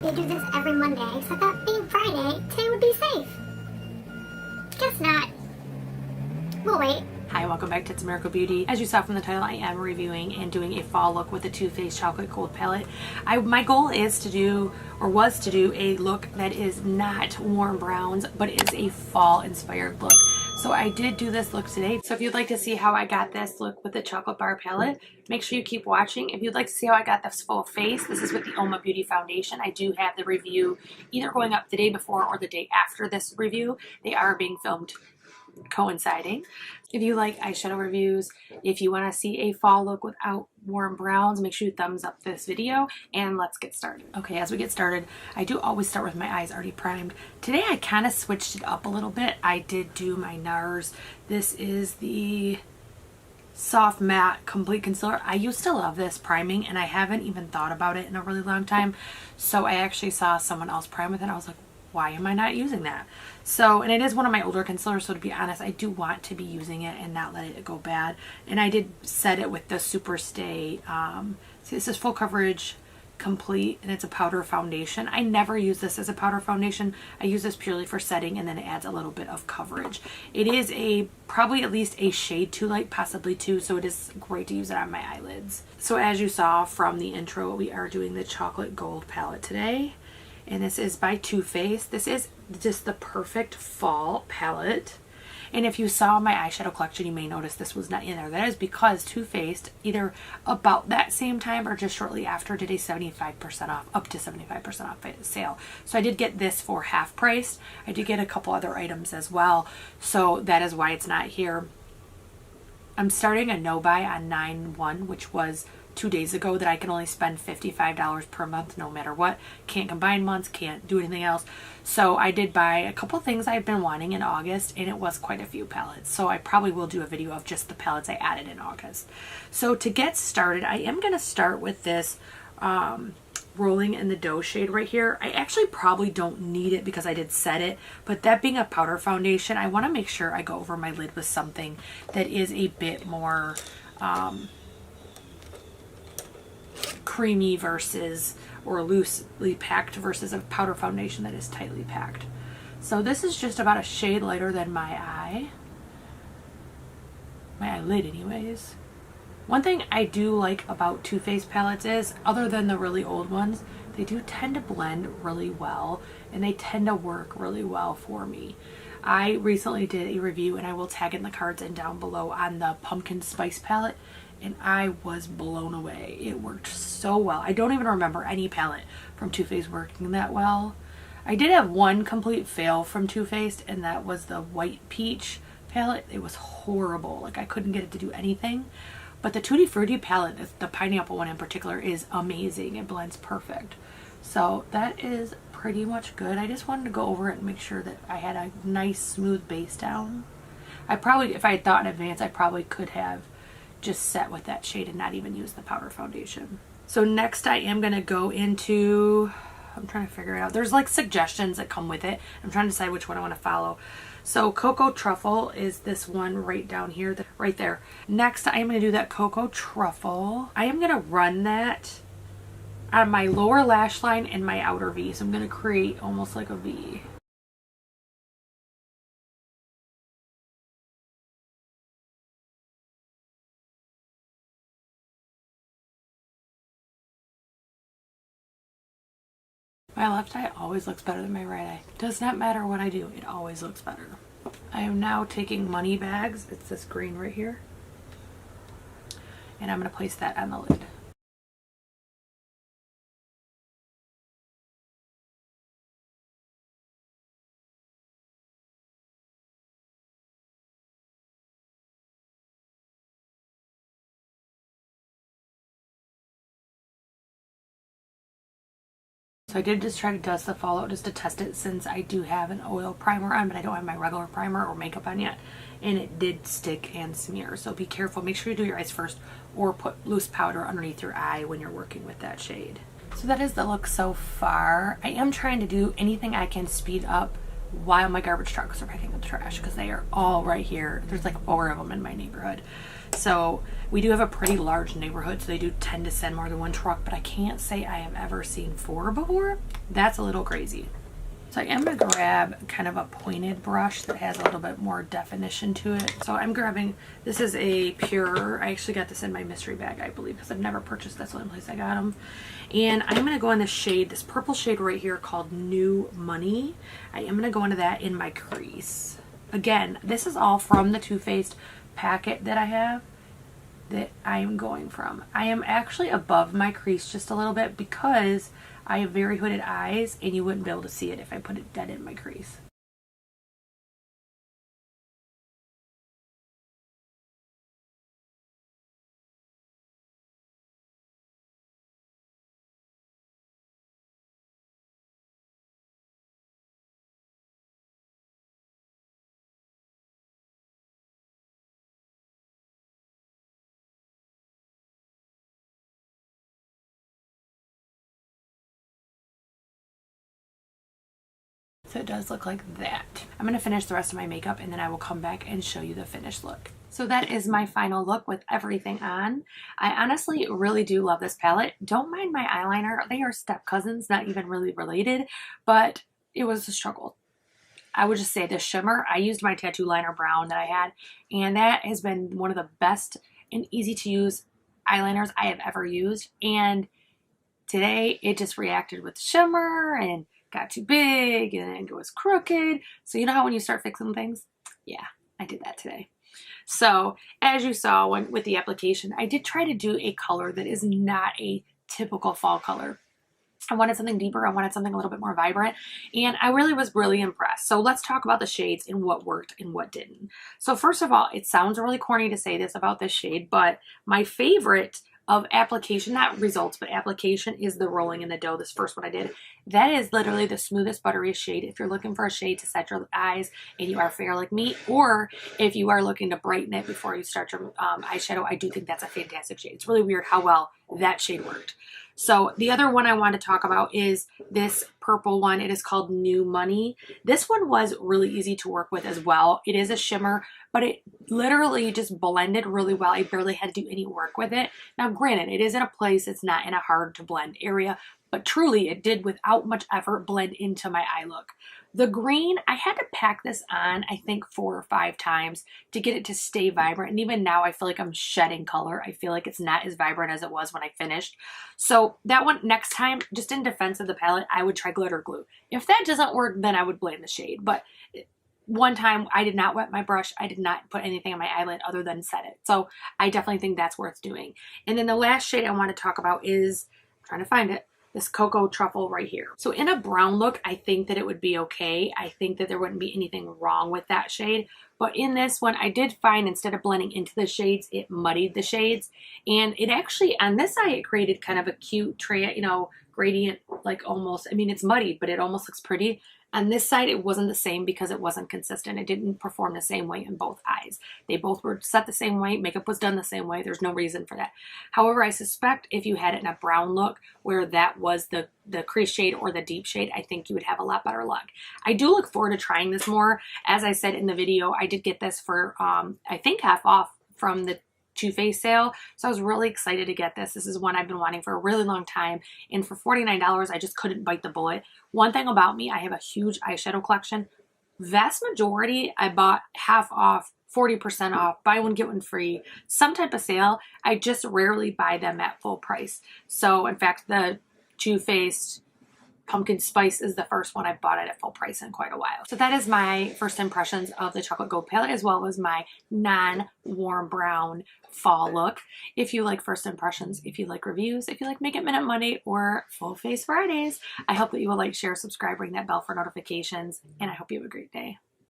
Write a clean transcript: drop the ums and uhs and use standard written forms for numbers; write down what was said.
They do this every Monday, so I thought being Friday, today would be safe. Guess not. We'll wait. Hi, welcome back to It's Miracle Beauty. As you saw from the title, I am reviewing and doing a fall look with the Too Faced Chocolate Gold Palette. My goal is to do, or was to do, a look that is not warm browns, but is a fall inspired look. So I did do this look today. So if you'd like to see how I got this look with the Chocolate Bar palette, make sure you keep watching. If you'd like to see how I got this full face, this is with the Oma Beauty Foundation. I do have the review either going up the day before or the day after this review. They are being filmed coinciding. If you like eyeshadow reviews, if you want to see a fall look without warm browns, make sure you thumbs up this video and let's get started. Okay, as we get started, I do always start with my eyes already primed. Today I kind of switched it up a little bit. I did do my NARS. This is the Soft Matte Complete Concealer. I used to love this priming and I haven't even thought about it in a really long time. So I actually saw someone else prime with it and I was like, why am I not using that? So, and it is one of my older concealers, so to be honest, I do want to be using it and not let it go bad. And I did set it with the Super Stay, see, this is Full Coverage Complete, and it's a powder foundation. I never use this as a powder foundation. I use this purely for setting, and then it adds a little bit of coverage. It is probably at least a shade too light, possibly two, so it is great to use it on my eyelids. So as you saw from the intro, we are doing the Chocolate Gold palette today. And this is by Too Faced. This is just the perfect fall palette. And if you saw my eyeshadow collection, you may notice this was not in there. That is because Too Faced, either about that same time or just shortly after, did a 75% off, up to 75% off sale. So I did get this for half price. I did get a couple other items as well. So that is why it's not here. I'm starting a no buy on 9/1, which was 2 days ago, that I can only spend $55 per month no matter what. Can't combine months, can't do anything else. So I did buy a couple things I've been wanting in August, and it was quite a few palettes. So I probably will do a video of just the palettes I added in August. So to get started, I am going to start with this Rolling in the Dough shade right here. I actually probably don't need it because I did set it, but that being a powder foundation, I want to make sure I go over my lid with something that is a bit more creamy versus, or loosely packed versus a powder foundation that is tightly packed. So this is just about a shade lighter than my eyelid anyways. One thing I do like about Too Faced palettes is, other than the really old ones, they do tend to blend really well and they tend to work really well for me. I recently did a review, and I will tag in the cards and down below, on the Pumpkin Spice palette, and I was blown away. It worked so well. I don't even remember any palette from Too Faced working that well. I did have one complete fail from Too Faced, and that was the White Peach palette. It was horrible. Like, I couldn't get it to do anything. But the Tutti Frutti palette, the pineapple one in particular, is amazing. It blends perfect. So that is pretty much good. I just wanted to go over it and make sure that I had a nice smooth base down. I probably, if I had thought in advance, I probably could have just set with that shade and not even use the powder foundation. So next I am going to go into, I'm trying to figure it out. There's like suggestions that come with it. I'm trying to decide which one I want to follow. So Cocoa Truffle is this one right down here, right there. Next I am going to do that Cocoa Truffle. I am going to run that on my lower lash line and my outer V. So I'm going to create almost like a V. My left eye always looks better than my right eye. Does not matter what I do, it always looks better. I am now taking Money Bags. It's this green right here. And I'm going to place that on the lid. So I did just try to dust the fallout just to test it, since I do have an oil primer on, but I don't have my regular primer or makeup on yet. And it did stick and smear. So be careful. Make sure you do your eyes first, or put loose powder underneath your eye when you're working with that shade. So that is the look so far. I am trying to do anything I can speed up while my garbage trucks are picking up the trash, because they are all right here. There's like 4 of them in my neighborhood. So we do have a pretty large neighborhood, so they do tend to send more than one truck, but I can't say I have ever seen 4 before. That's a little crazy. So I am going to grab kind of a pointed brush that has a little bit more definition to it. So I'm grabbing, this is a pure, I actually got this in my mystery bag, I believe, because I've never purchased this one place I got them. And I'm going to go in the shade, this purple shade right here called New Money. I am going to go into that in my crease. Again, this is all from the Too Faced packet that I have that I am going from. I am actually above my crease just a little bit because I have very hooded eyes and you wouldn't be able to see it if I put it dead in my crease. So it does look like that. I'm going to finish the rest of my makeup and then I will come back and show you the finished look. So that is my final look with everything on. I honestly really do love this palette. Don't mind my eyeliner. They are step cousins, not even really related, but it was a struggle. I would just say the shimmer, I used my tattoo liner brown that I had, and that has been one of the best and easy to use eyeliners I have ever used. And today it just reacted with shimmer and got too big and it was crooked. So you know how when you start fixing things? Yeah, I did that today. So as you saw with the application, I did try to do a color that is not a typical fall color. I wanted something deeper. I wanted something a little bit more vibrant. And I really was impressed. So let's talk about the shades and what worked and what didn't. So first of all, it sounds really corny to say this about this shade, but my favorite of application, not results, but application is the Rolling in the Dough, this first one I did. That is literally the smoothest, butteriest shade if you're looking for a shade to set your eyes and you are fair like me, or if you are looking to brighten it before you start your eyeshadow. I do think that's a fantastic shade. It's really weird how well that shade worked. So the other one I want to talk about is this purple one. It is called New Money. This one was really easy to work with as well. It is a shimmer, but it literally just blended really well. I barely had to do any work with it. Now, granted, it is in a place, it's not in a hard to blend area, but truly it did without much effort blend into my eye look. The green, I had to pack this on, I think 4 or 5 times to get it to stay vibrant. And even now I feel like I'm shedding color. I feel like it's not as vibrant as it was when I finished. So that one, next time, just in defense of the palette, I would try glitter glue. If that doesn't work, then I would blame the shade. But one time I did not wet my brush. I did not put anything on my eyelid other than set it. So I definitely think that's worth doing. And then the last shade I want to talk about is, I'm trying to find it, this Cocoa Truffle right here. So in a brown look, I think that it would be okay. I think that there wouldn't be anything wrong with that shade. But in this one, I did find instead of blending into the shades, it muddied the shades. And it actually, on this side, it created kind of a cute, gradient, like almost, I mean, it's muddied, but it almost looks pretty. On this side, it wasn't the same because it wasn't consistent. It didn't perform the same way in both eyes. They both were set the same way. Makeup was done the same way. There's no reason for that. However, I suspect if you had it in a brown look where that was the crease shade or the deep shade, I think you would have a lot better luck. I do look forward to trying this more. As I said in the video, I did get this for, I think half off from the Too Faced sale. So I was really excited to get this. This is one I've been wanting for a really long time. And for $49, I just couldn't bite the bullet. One thing about me, I have a huge eyeshadow collection. Vast majority I bought half off, 40% off, buy one, get one free, some type of sale. I just rarely buy them at full price. So in fact, the Too Faced Pumpkin Spice is the first one I've bought it at full price in quite a while. So that is my first impressions of the Chocolate Gold palette, as well as my non-warm brown fall look. If you like first impressions, if you like reviews, if you like Makeup Minute Monday or Full Face Fridays, I hope that you will like, share, subscribe, ring that bell for notifications, and I hope you have a great day.